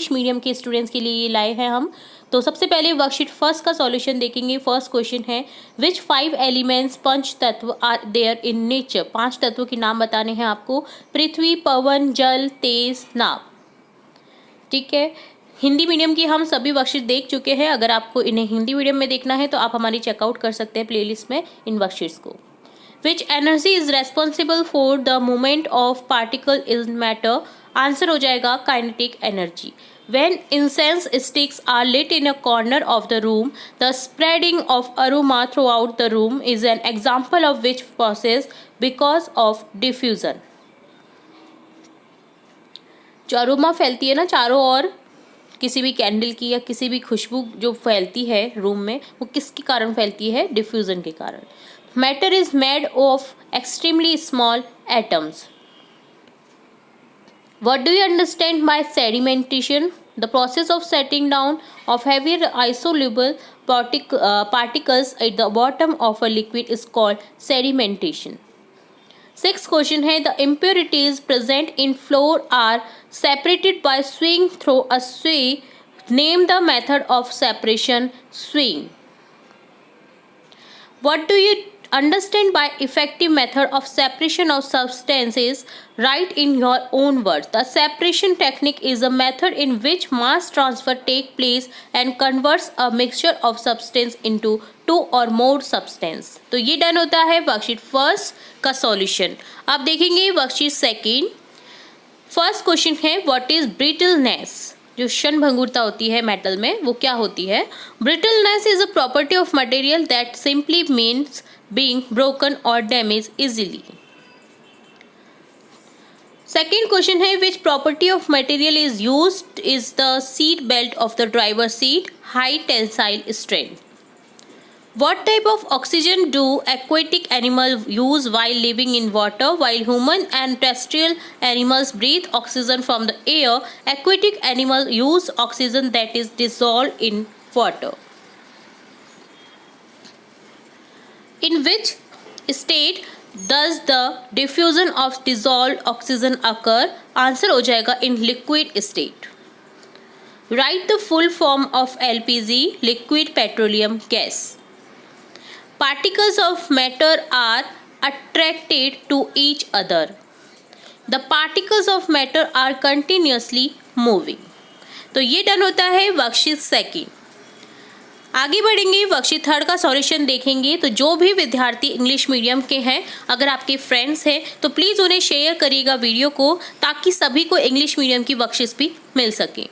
English medium के students के लिए ये लाए हैं हम। तो सबसे पहले वर्कशीट फर्स्ट का सॉल्यूशन देखेंगे। फर्स्ट क्वेश्चन है, विच 5 एलिमेंट्स पंच तत्व आर देयर इन नेचर। 5 तत्वों के नाम बताने हैं आपको। पृथ्वी, पवन, जल, तेज, नाव। ठीक है, हिंदी मीडियम की हम सभी वर्कशीट देख चुके हैं। अगर आपको इन्हें हिंदी मीडियम में देखना है तो आप हमारी चेकआउट कर सकते हैं प्लेलिस्ट में इन वर्कशीट्स को। Which energy is responsible for the movement of particle in matter. Answer हो जाएगा kinetic energy. When incense sticks are lit in a corner of the room, the spreading of aroma throughout the room is an example of which process because of diffusion। जो aroma फैलती है ना चारों ओर, किसी भी candle की या किसी भी खुशबू जो फैलती है रूम में, वो किसके कारण फैलती है? डिफ्यूजन के कारण। Matter is made of extremely small atoms. What do you understand by sedimentation? The process of setting down of heavier insoluble particles at the bottom of a liquid is called sedimentation। Sixth question है, the impurities present in flour are separated by swing through a sieve। Name the method of separation, swing। What do you understand by effective method of separation of substances? Write in your own words। The separation technique is a method in which mass transfer take place and converts a mixture of substance into two or more substance। तो ये done होता है worksheet first का solution. अब देखेंगे worksheet second. First question है, what is brittleness. जो क्षणभंगुरता होती है मेटल में, वो क्या होती है? Brittleness is a property of material that simply means being broken or damaged easily। Second question है, which property of material is used is the seat belt of the driver seat, high tensile strength। What type of oxygen do aquatic animals use while living in water? While human and terrestrial animals breathe oxygen from the air, aquatic animals use oxygen that is dissolved in water। In which state does the diffusion of dissolved oxygen occur? Answer हो जाएगा in liquid state। Write the full form of LPG, liquid petroleum gas। Particles of matter are attracted to each other। The particles of matter are continuously moving। तो ये done होता है worksheet second. आगे बढ़ेंगे, worksheet third का solution देखेंगे। तो जो भी विद्यार्थी इंग्लिश मीडियम के हैं, अगर आपके फ्रेंड्स हैं तो प्लीज़ उन्हें शेयर करिएगा वीडियो को, ताकि सभी को इंग्लिश मीडियम की वर्कशीट्स भी मिल सके।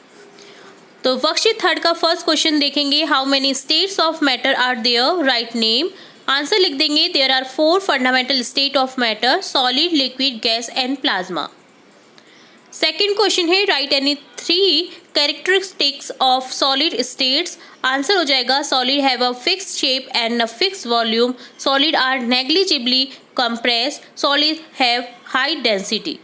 तो वर्कशीट थर्ड का फर्स्ट क्वेश्चन देखेंगे, how many states of matter are there, write name. Answer लिख देंगे, there are 4 fundamental state of matter, solid, liquid, gas and plasma. Second question है, write any 3 characteristics of solid states. Answer हो जाएगा, solid have a fixed shape and a fixed volume, solid are negligibly compressed, solid have high density.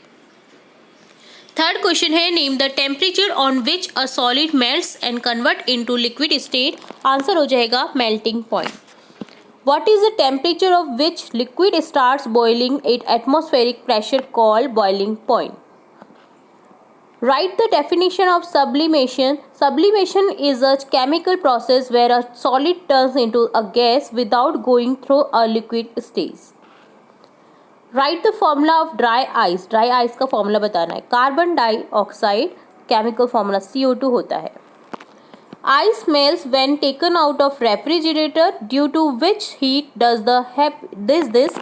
Third question है, name the temperature on which a solid melts and convert into liquid state. Answer हो जाएगा melting point. What is the temperature of which liquid starts boiling at atmospheric pressure called boiling point? Write the definition of sublimation. Sublimation is a chemical process where a solid turns into a gas without going through a liquid stage। Write the formula of dry ice। Dry ice का formula बताना है। Carbon dioxide chemical formula CO2 होता है। Ice melts when taken out of refrigerator, due to which heat does this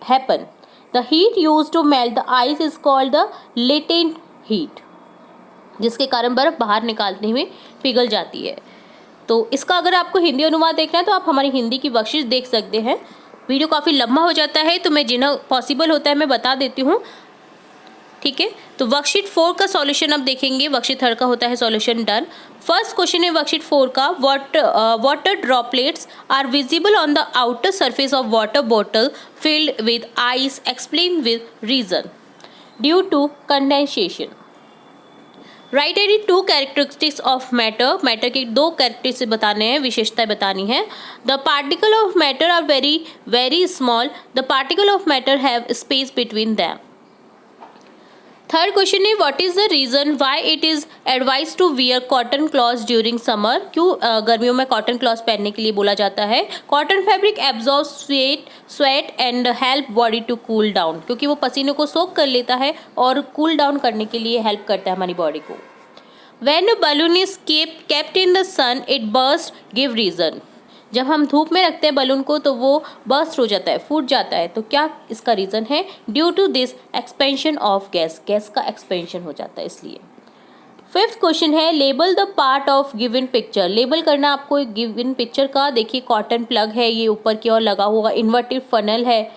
happen? The heat used to melt the ice is called the latent heat, जिसके कारण बर्फ बाहर निकालते हुए पिघल जाती है। तो इसका अगर आपको हिंदी अनुवाद देखना है तो आप हमारी हिंदी की वर्कशीट देख सकते हैं। वीडियो काफ़ी लंबा हो जाता है, तो मैं जिन्हें पॉसिबल होता है मैं बता देती हूँ। ठीक है, तो वर्कशीट 4 का सॉल्यूशन अब देखेंगे। वर्कशीट 3 का होता है सॉल्यूशन डन। फर्स्ट क्वेश्चन है वर्कशीट 4 का, water droplets are visible on the outer surface of water bottle filled with ice, explain with reason. Due to condensation. Write any 2 characteristics of matter. Matter के 2 characteristics बताने हैं, विशेषताएं बतानी है। The particle of matter are very very small, the particle of matter have space between them. Third question है what is the reason why it is advise to wear cotton cloth during summer, क्यों गर्मियों में cotton cloth पहनने के लिए बोला जाता है। Cotton fabric absorb sweat and help body to cool down, क्योंकि वो पसीने को सोख कर लेता है और कूल डाउन करने के लिए हेल्प करता है हमारी बॉडी को। When a balloon is kept in the sun it burst, give reason. जब हम धूप में रखते हैं बलून को तो वो बर्स्ट हो जाता है, फूट जाता है, तो क्या इसका रीज़न है। Due to this expansion of gas, gas का एक्सपेंशन हो जाता है इसलिए। फिफ्थ क्वेश्चन है label the part of given picture. Label करना आपको एक गिवन पिक्चर का। देखिए कॉटन प्लग है, ये ऊपर की ओर लगा हुआ, इन्वर्टेड फनल है,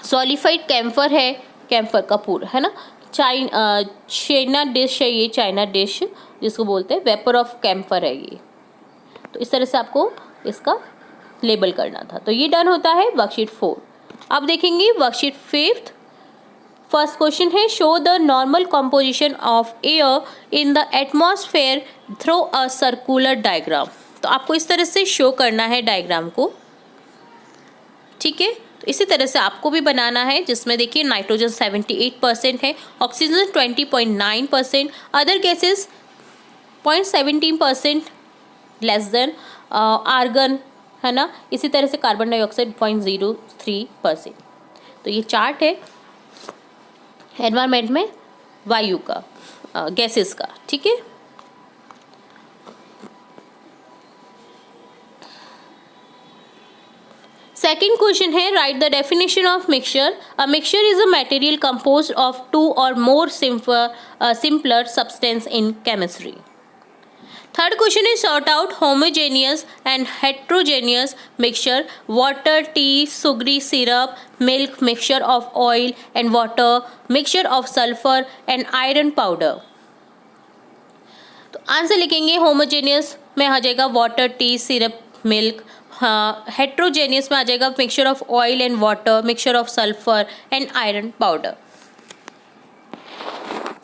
सॉलिफाइड कैम्फर है, कैम्फर का पूर है ना, चाइना डिश है, ये चाइना डिश जिसको बोलते हैं, वेपर ऑफ कैम्फर है ये। तो इस तरह से आपको इसका लेबल करना था। तो ये डन होता है वर्कशीट 4। अब देखेंगे वर्कशीट 5। फर्स्ट क्वेश्चन है show the normal composition of air in the atmosphere through a circular diagram. तो आपको इस तरह से शो करना है डायग्राम को, ठीक है। तो इसी तरह से आपको भी बनाना है, जिसमें देखिए नाइट्रोजन 78% है, oxygen 20.9%, other gases 0.17% less than argon है ना। इसी तरह से कार्बन डाइऑक्साइड 0.03%। तो ये चार्ट है एनवायरनमेंट में वायु का, गैसेस का, ठीक है। सेकेंड क्वेश्चन है write the definition of mixture. A mixture is a material composed of two और more simpler substance in chemistry. Third question is sort out homogeneous and heterogeneous mixture, water, tea, sugary syrup, milk, mixture of oil and water, mixture of sulfur and iron powder। तो answer लिखेंगे homogeneous में आ जाएगा water, tea, syrup, milk. हाँ, heterogeneous में आ जाएगा mixture of oil and water, mixture of sulphur and iron powder.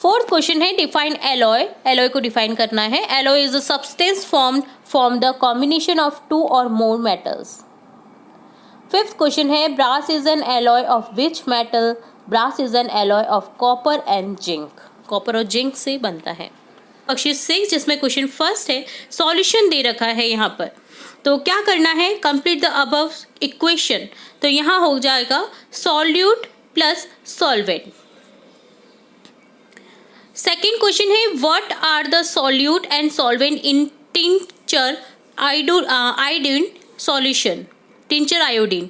Fourth question है डिफाइन एलॉय। एलॉय को डिफाइन करना है। Alloy is a substance form the combination of two और more metals. Fifth question है brass is an alloy of which metal. Brass is an alloy of copper and zinc. Copper और zinc से बनता है। Worksheet 6 जिसमें question first है, solution दे रखा है यहाँ पर, तो क्या करना है, कंप्लीट द अबव इक्वेशन। तो यहाँ हो जाएगा solute plus solvent. Second question है what are the solute and solvent in tincture iodine solution. Tincture iodine,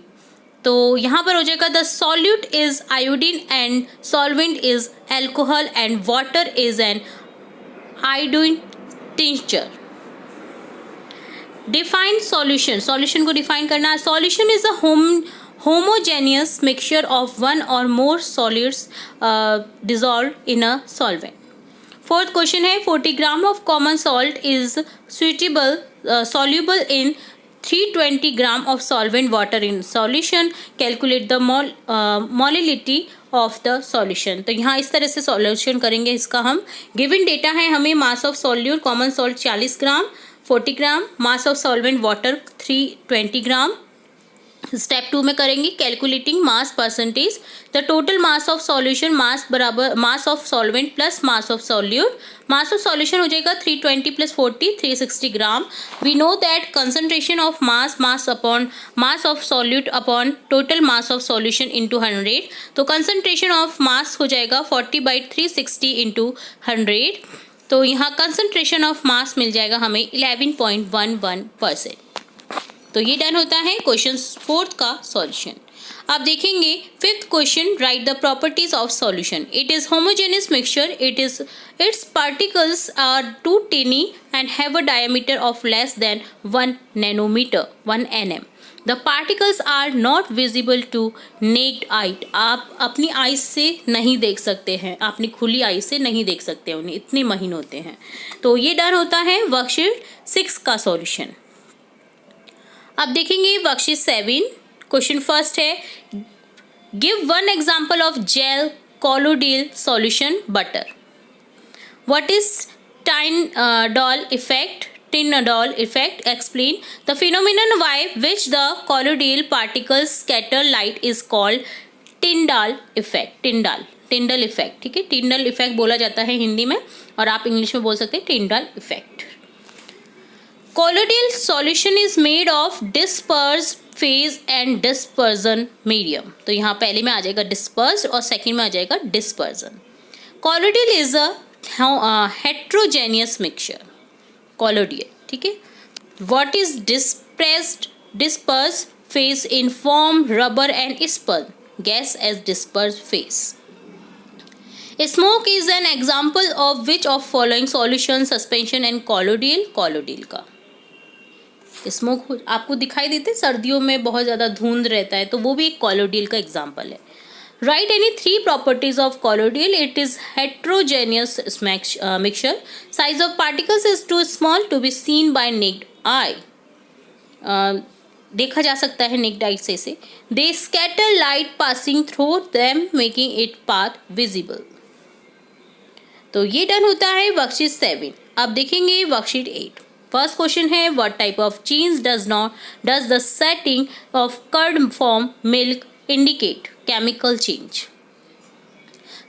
तो यहाँ पर हो जाएगा the solute is iodine and solvent is alcohol and water is an iodine tincture. Define solution. Solution को define करना है। Solution is a homogeneous mixture of one or more solids dissolved in a solvent. Fourth question है 40 gram of common salt is soluble in 320 gram of solvent water in solution. Calculate the molality of the solution। तो यहाँ इस तरह से solution करेंगे इसका हम। Given data है हमें mass of solute common salt 40 gram, 40 gram, mass of solvent water 320 gram. Step 2 में करेंगे calculating mass percentage. The total mass of solution mass बराबर mass of solvent plus mass of solute. Mass of solution हो जाएगा 320 plus 40 360 gram. We know that concentration of mass upon mass of solute upon total mass of solution into 100। तो concentration of मास हो जाएगा 40/360 into 100। तो यहाँ concentration of मास मिल जाएगा हमें 11.11%। तो ये डन होता है क्वेश्चन 4 का सॉल्यूशन। अब देखेंगे fifth question write the properties of solution. It is homogeneous mixture, its particles are too tiny and have a diameter of less than 1 nanometre 1 nm। The particles are not visible to naked eye. आप अपनी आई से नहीं देख सकते हैं, अपनी खुली आई से नहीं देख सकते उन्हें, इतने महीन होते हैं। तो ये डन होता है वर्कशीट 6 का सॉल्यूशन। अब देखेंगे वर्कशीट 7। क्वेश्चन फर्स्ट है give one example of gel colloidal solution butter. What is Tyndall effect explain the phenomenon by which the colloidal particles scatter light is called Tyndall effect। Tyndall Tyndall effect, ठीक है, Tyndall effect बोला जाता है हिंदी में, और आप English में बोल सकते हैं Tyndall effect. Colloidal solution is made of disperse phase and dispersion medium. तो यहाँ पहले में आ जाएगा डिस्पर्स और सेकंड में आ जाएगा dispersion. Colloidal is a heterogeneous mixture, colloidal, ठीक है। What is dispersed phase in form rubber and spun gas as dispersed phase. Smoke is an example of which of following solution, suspension and colloidal? colloidal का smoke आपको दिखाई देते, सर्दियों में बहुत ज़्यादा धुंध रहता है, तो वो भी एक colloidal का एग्जाम्पल है। Write any three properties of colloidal. It is heterogeneous mixture. Size of particles is too small to be seen by naked eye. देखा जा सकता है नेक्ड आई से। They scatter light passing through them making it path visible. तो ये done होता है worksheet 7। अब देखेंगे वर्कशीट 8। फर्स्ट क्वेश्चन है what type of change does the setting of curd form milk indicate? Chemical change.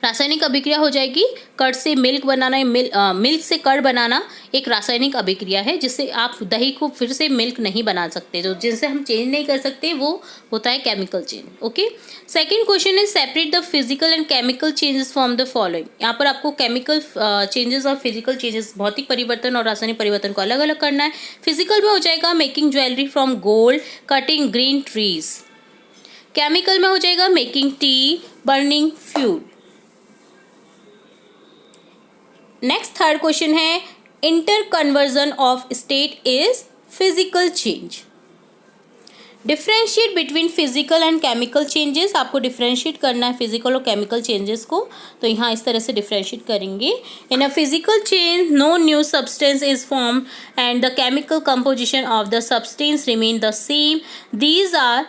रासायनिक अभिक्रिया हो जाएगी, कर्ड से मिल्क बनाना, मिल्क से कर्ड बनाना एक रासायनिक अभिक्रिया है, जिससे आप दही को फिर से मिल्क नहीं बना सकते, जो जिनसे हम चेंज नहीं कर सकते वो होता है chemical change. Okay, second question है separate the physical and chemical changes from the following. यहाँ पर आपको केमिकल चेंजेस और फिजिकल चेंजेस, भौतिक परिवर्तन और रासायनिक परिवर्तन को अलग अलग करना है। फिजिकल में हो जाएगा making jewellery from gold, cutting green trees. Chemical में हो जाएगा making tea, burning fuel. Next third question है inter conversion of state is physical change. Differentiate between physical and chemical changes. आपको डिफ्रेंशिएट करना है फिजिकल और केमिकल चेंजेस को, तो यहाँ इस तरह से डिफ्रेंशिएट करेंगे। In a physical change no new substance is form and the chemical composition of the substance remain the same. These are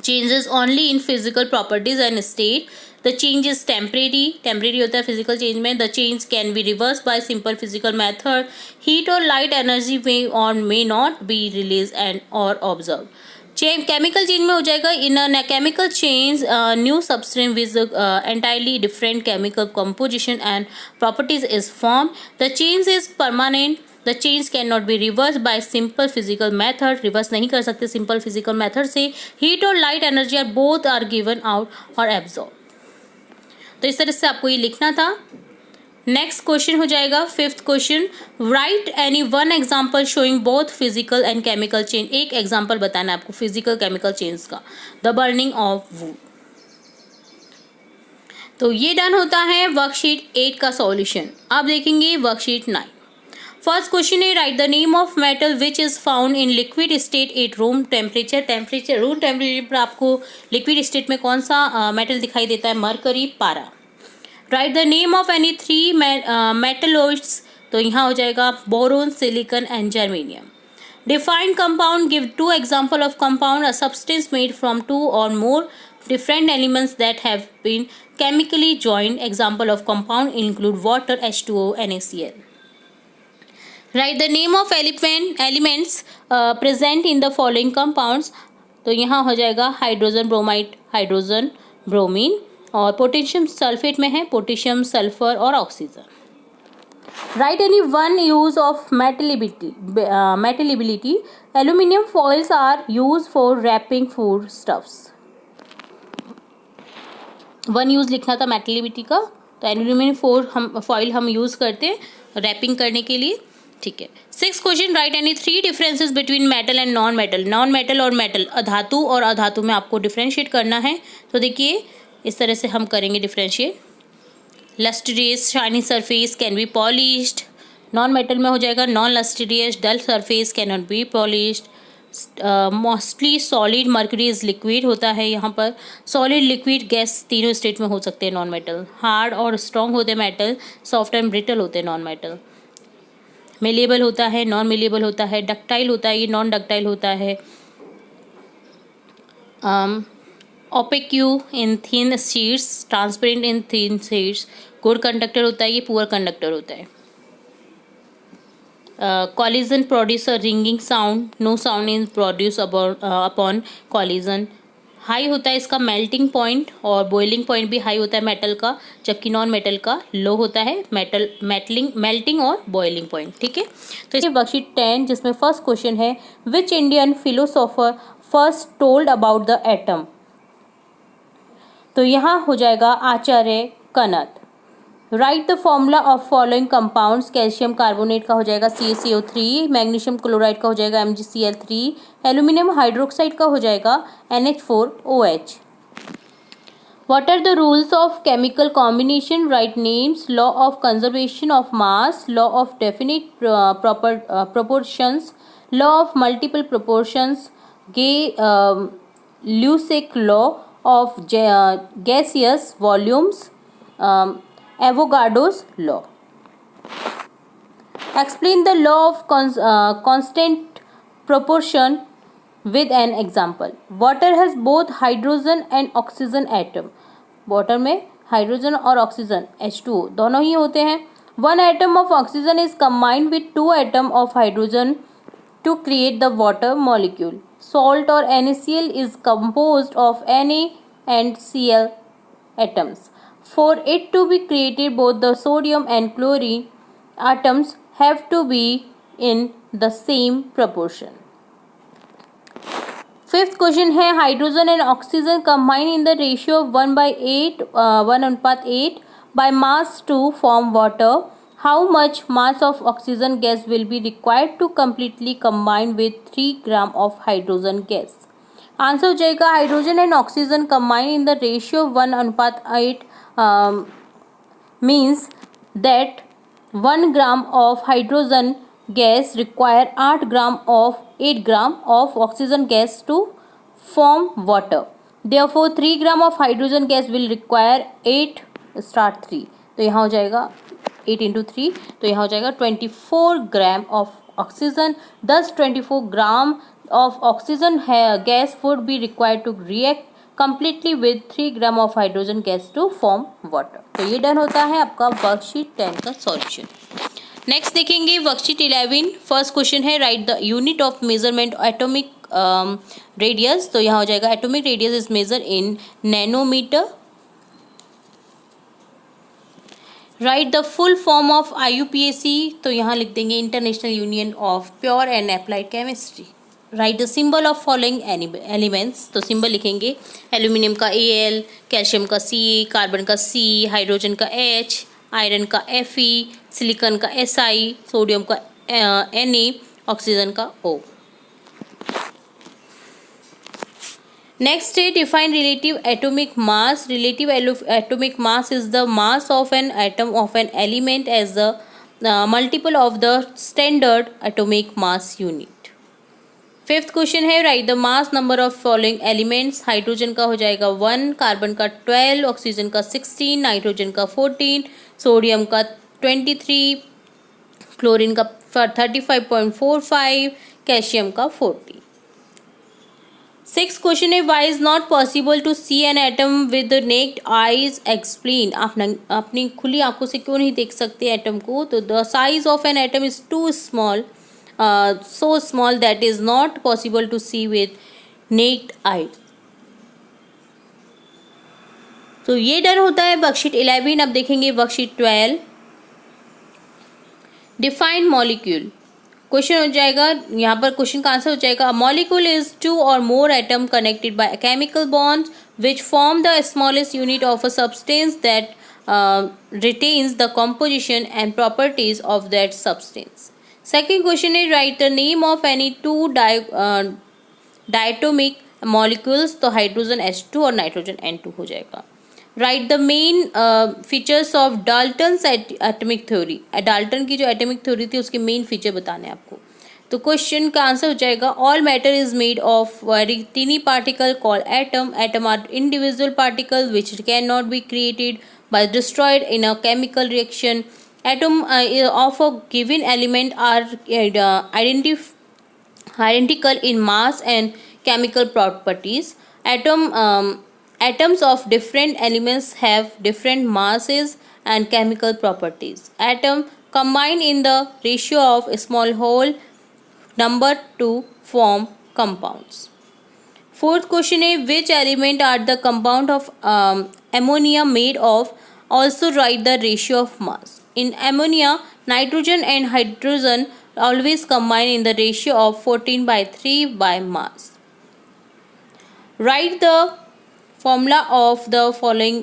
changes only in physical properties and state. The change is temporary होता है physical change में। The change can be reversed by simple physical method. Heat or light energy may or may not be released and or observed. Chemical change में हो जाएगा in a chemical change new substance with entirely different chemical composition and properties is formed. The change is permanent. The change cannot be reversed by simple physical method. Reverse नहीं कर सकते simple physical method से। Heat और light energy are both are given out और absorb. तो इस तरह से आपको ये लिखना था। नेक्स्ट क्वेश्चन हो जाएगा fifth question, right any one example showing both physical and chemical change. एक एग्जाम्पल बताना है आपको फिजिकल केमिकल चेंज का। The burning of would. तो ये डन होता है वर्कशीट 8 का सॉल्यूशन। अब देखेंगे वर्कशीट 9। फर्स्ट क्वेश्चन है write the name of metal which is found in liquid state at room temperature. Room temperature पर आपको लिक्विड स्टेट में कौन सा मेटल दिखाई देता है? मरकरी, पारा। Right the name of any 3 metalloids. तो यहाँ हो जाएगा boron, silicon and germanium. Defined compound, give 2 example of compound, a substance made from 2 और मोर different elements that have been chemically joined. Example of compound include water, H2O, NaCl. Write the name of elements present in the following compounds. तो यहाँ हो जाएगा hydrogen bromide, hydrogen bromine, और potassium sulphate में है potassium sulphur और oxygen. Write any one use of metallability. Aluminium foils are used for wrapping food stuffs. One use लिखना था मेटलिबिलिटी का, तो एल्यूमिनियम फॉइल हम यूज़ करते हैं रैपिंग करने के लिए, ठीक है। 6th question, right any 3 differences between metal and non metal. Non metal और मेटल, अधातु और अधातु में आपको डिफ्रेंशिएट करना है। तो देखिए इस तरह से हम करेंगे differentiate. Lustrous shiny surface can be polished. Non metal में हो जाएगा non lustrous dull surface can not be polished. Mostly solid, mercury is liquid होता है यहाँ पर। सॉलिड, लिक्विड, गैस तीनों स्टेट में हो सकते हैं नॉन मेटल। हार्ड और स्ट्रॉन्ग होते हैं मेटल, सॉफ्ट एंड ब्रिटल होते हैं नॉन मेटल। मेलेबल होता है, नॉन मेलेबल होता है। डक्टाइल होता है, ये नॉन डक्टाइल होता है। Opaque in thin sheets, transparent in thin sheets. Good conductor होता है, ये पुअर कंडक्टर होता है। Collision produce a ringing sound. No sound is produced upon collision. High होता है इसका मेल्टिंग पॉइंट और बॉइलिंग पॉइंट भी हाई होता है मेटल का, जबकि नॉन मेटल का लो होता है मेल्टिंग और बॉइलिंग पॉइंट। ठीक है, तो ये वर्कशीट 10 जिसमें फर्स्ट क्वेश्चन है, which Indian philosopher first told about the atom. तो यहाँ हो जाएगा Acharya Kanad. Write the formula of following compounds, calcium carbonate का हो जाएगा CaCO3, मैग्नीशियम क्लोराइड का हो जाएगा MgCl3, एल्यूमिनियम हाइड्रोक्साइड का हो जाएगा NH4OH। What are the rules of chemical combination? Write names. Law of conservation of mass, law of definite proportions, law of multiple proportions, Lewis law of gaseous volumes, Avogadro's law. Explain the law of constant proportion with an example. Water has both hydrogen and oxygen atom. Water में hydrogen और oxygen H2O दोनों ही होते हैं. One atom of oxygen is combined with 2 atoms of hydrogen to create the water molecule. Salt or NaCl is composed of Na and Cl atoms. For it to be created, both the sodium and chlorine atoms have to be in the same proportion. Fifth question है, hydrogen and oxygen combine in the ratio of 1/8 by mass to form water. How much mass of oxygen gas will be required to completely combine with 3 gram of hydrogen gas. Answer हो जाएगा hydrogen and oxygen combine in the ratio of 1/8 means that 1 gram of hydrogen gas require 8 gram of oxygen gas to form water. Therefore 3 gram of hydrogen gas will require 8 तो यहाँ हो जाएगा 8 into 3, तो यहाँ हो जाएगा 24 gram of oxygen. Thus 24 gram of oxygen gas would be required to react completely with 3 gram of hydrogen gas to form water. तो ये डन होता है आपका वर्कशीट 10 का सॉल्यूशन. नेक्स्ट देखेंगे वर्कशीट 11. फर्स्ट क्वेश्चन है, write the unit of measurement atomic radius. तो यहाँ हो जाएगा atomic radius is measure in nanometre. Write the full form of IUPAC. तो यहाँ लिख देंगे international union of pure and applied chemistry. Write the symbol of following elements. तो symbol लिखेंगे एल्यूमिनियम का Al, कैल्शियम का C, कार्बन का C, hydrogen का H, आयरन का Fe, सिलिकॉन का Si, सोडियम का Na, ऑक्सीजन का O. नेक्स्ट है define relative atomic mass. Relative atomic mass is the mass of an atom of an element as the multiple of the standard atomic mass unit. Fifth question है, write the mass number of following elements. Hydrogen का हो जाएगा 1, carbon का 12, oxygen का 16, nitrogen का 14, sodium का 23, chlorine का 35.45, calcium का 40. सिक्स क्वेश्चन है, why is not possible to see an atom with naked eyes. Explain. आप अपनी खुली आंखों से क्यों नहीं देख सकते एटम को. तो the size of an atom is too small, so small that is not possible to see with naked eye. तो ये डन होता है वर्कशीट 11. अब देखेंगे वर्कशीट 12. Define molecule. क्वेश्चन हो जाएगा, यहाँ पर क्वेश्चन का आंसर हो जाएगा, molecule is 2 or more atom connected by chemical bonds which form the smallest unit of a substance that retains the composition and properties of that substance. Second question is, write the name of any 2 diatomic molecules. तो hydrogen H2 और nitrogen N2 हो जाएगा. Right the main features of Dalton's atomic theory. Dalton की जो atomic theory थी उसके main feature बताने आपको. तो क्वेश्चन का आंसर हो जाएगा, all matter is made of very tiny particle called atom. Atom are individual particle which can not be created by destroyed in a chemical reaction. Atom of a given element are identical in mass and chemical properties. Atoms of different elements have different masses and chemical properties. Atom combine in the ratio of a small whole number to form compounds. Fourth question है which element are the compound of ammonia made of, also write the ratio of mass. In ammonia nitrogen and hydrogen always combine in the ratio of 14/3 by mass. Write the formula of the following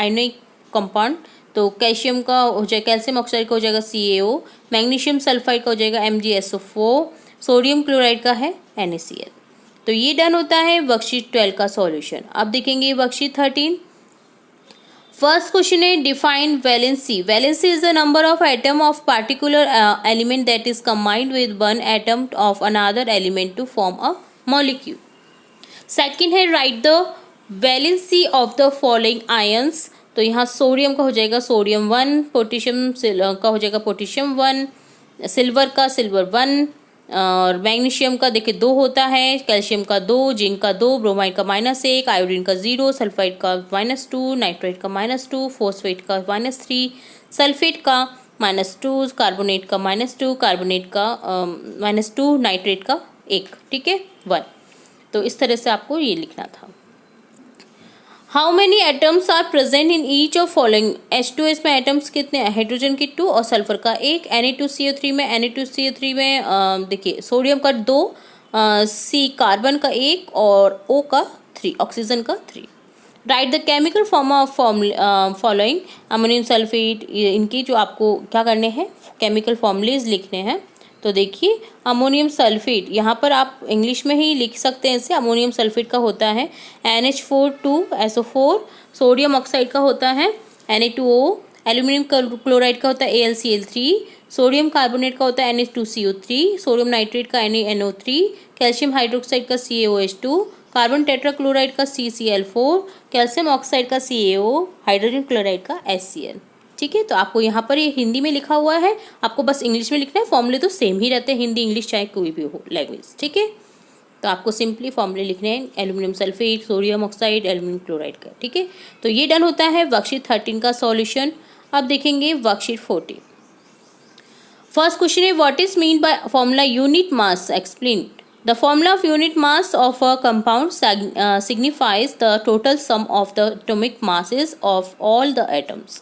ionic compound. तो calcium का हो जाएगा, calcium oxide का हो जाएगा CaO, magnesium sulphide का हो जाएगा MgSO4, सोडियम क्लोराइड का है NaCl. तो ये डन होता है वर्कशीट 12 का सॉल्यूशन. अब देखेंगे वर्कशीट 13. फर्स्ट क्वेश्चन है define valency. Valency is the number of atom of particular element that is combined with one atom of another element to form a molecule. Second है write the valency of the following ions. तो यहाँ sodium का हो जाएगा sodium 1, potassium का हो जाएगा potassium 1, silver का सिल्वर 1, और मैग्नीशियम का देखिए 2 होता है, कैल्शियम का 2, जिंक का 2, ब्रोमाइड का -1, आयोडीन का 0, सल्फाइड का -2, नाइट्रेट का -2, फॉस्फेट का -3, सल्फेट का -2, कार्बोनेट का -2, कार्बोनेट का -2, नाइट्रेट का 1. ठीक है 1. तो इस तरह से आपको ये लिखना था. How many atoms are present in each of following. H2S में एटम्स कितने हैं, हाइड्रोजन की 2 और सल्फर का 1. Na2CO3 में देखिए सोडियम का 2, C कार्बन का 1 और O का 3, ऑक्सीजन का 3. Right the chemical form of following. Ammonium sulphate, इनकी जो आपको क्या करने हैं केमिकल फॉर्मूलेज लिखने हैं. तो देखिए अमोनियम सल्फेट यहाँ पर आप इंग्लिश में ही लिख सकते हैं इसे. अमोनियम सल्फेट का होता है NH4 सोडियम ऑक्साइड का होता है Na2O, एल्यूमिनियम क्लोराइड का होता है AlCl3, सोडियम कार्बोनेट का होता है Na2CO3, सोडियम नाइट्रेट का NaNO3, कैल्शियम हाइड्रोक्साइड का CaOH2, कार्बन टेट्राक्लोराइड का CCl4, कैल्शियम ऑक्साइड का CaO, हाइड्रोजन क्लोराइड का HCl. ठीक है. तो आपको यहाँ पर ये हिंदी में लिखा हुआ है, आपको बस इंग्लिश में लिखना है. फॉर्मूले तो सेम ही रहते हैं हिंदी इंग्लिश चाहे कोई भी हो लैंग्वेज. ठीक है. तो आपको सिंपली फॉर्मूले लिखने हैं aluminium sulphate, sodium oxide, aluminium chloride का. ठीक है. तो ये डन होता है वर्कशीट 13 का सॉल्यूशन. अब देखेंगे वर्कशीट 14. फर्स्ट क्वेश्चन है what is mean by formula unit mass. Explain. The formula of unit mass of a compound signifies the total sum of the atomic masses of all the atoms.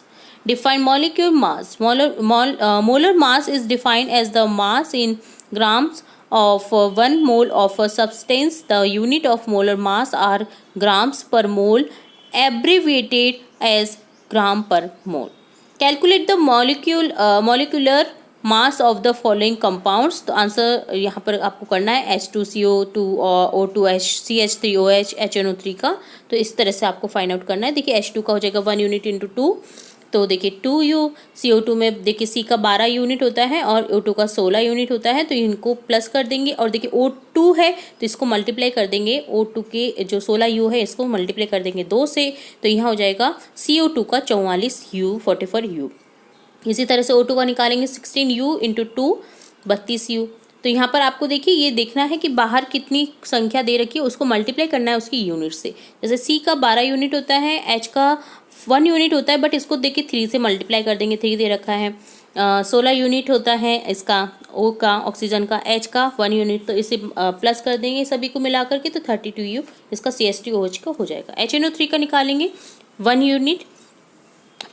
Define molecular mass. Molar mass is defined as the mass in grams of 1 mole of a substance. The unit of molar mass are grams per mole, abbreviated as gram per mole. Calculate the molecular mass of the following compounds. तो answer यहाँ पर आपको करना है H2CO2 और O2H CH3OH HNO3 का. तो इस तरह से आपको फाइंड आउट करना है. देखिए H2 का हो जाएगा 1 यूनिट इंटू 2, तो देखिए 2U. CO2 में देखिए C का 12 यूनिट होता है और O2 का 16 यूनिट होता है. तो इनको प्लस कर देंगे और देखिए O2 है तो इसको मल्टीप्लाई कर देंगे. O2 के जो 16U है इसको मल्टीप्लाई कर देंगे 2 से. तो यहाँ हो जाएगा CO2 का 44U 44U. इसी तरह से O2 का निकालेंगे 16U इंटू 2 32U. तो यहाँ पर आपको देखिए ये देखना है कि बाहर कितनी संख्या दे रखी है उसको मल्टीप्लाई करना है उसकी यूनिट से. जैसे C का 12 यूनिट होता है, H का 1 यूनिट होता है बट इसको देखिए 3 से मल्टीप्लाई कर देंगे, 3 दे रखा है. 16 यूनिट होता है इसका O का, ऑक्सीजन का, H का 1 यूनिट, तो इसे प्लस कर देंगे सभी को मिला करके तो 32U इसका CH3OH का हो जाएगा. HNO3 का निकालेंगे 1 यूनिट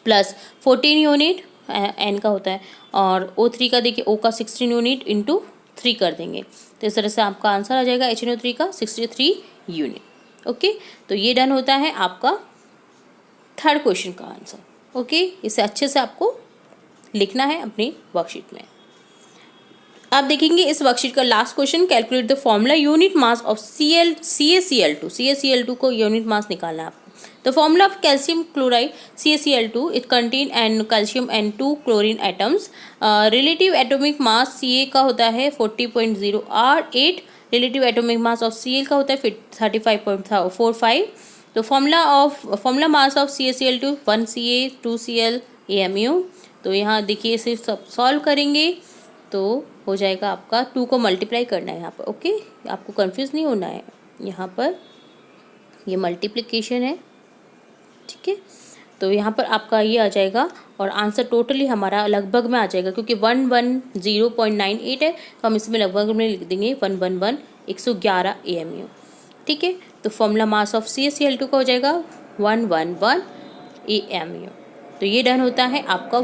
प्लस 14 यूनिट N का होता है और O3 का देखिए O का 16 यूनिट इंटू 3 कर देंगे. तो इस तरह से आपका आंसर आ जाएगा HNO3 का 63 यूनिट. ओके. तो ये डन होता है आपका थर्ड क्वेश्चन का आंसर. ओके. इसे अच्छे से आपको लिखना है अपनी वर्कशीट में. आप देखेंगे इस वर्कशीट का last question. Calculate the formula unit mass of CaCl2. CaCl2 को यूनिट मास निकालना है आपको. The formula of calcium chloride CaCl2, it contain and calcium and 2 chlorine atoms. Relative atomic mass Ca का होता है 40.08. Relative atomic mass of Cl का होता है 35.45. तो formula mass of CaCl2 1Ca 2Cl AMU. तो यहाँ देखिए इसे सब सॉल्व करेंगे तो हो जाएगा आपका 2 को मल्टीप्लाई करना है यहाँ पर. ओके. आपको कंफ्यूज नहीं होना है. यहाँ पर ये मल्टीप्लिकेशन है. ठीक है. तो यहाँ पर आपका ये आ जाएगा और आंसर टोटली हमारा लगभग में आ जाएगा क्योंकि 110.98 है तो हम इसमें लगभग में लिख देंगे 111 AMU. ठीक है, तो फॉर्मूला मास ऑफ CaCl2 का हो जाएगा 111 AMU। तो ये डन होता है आपका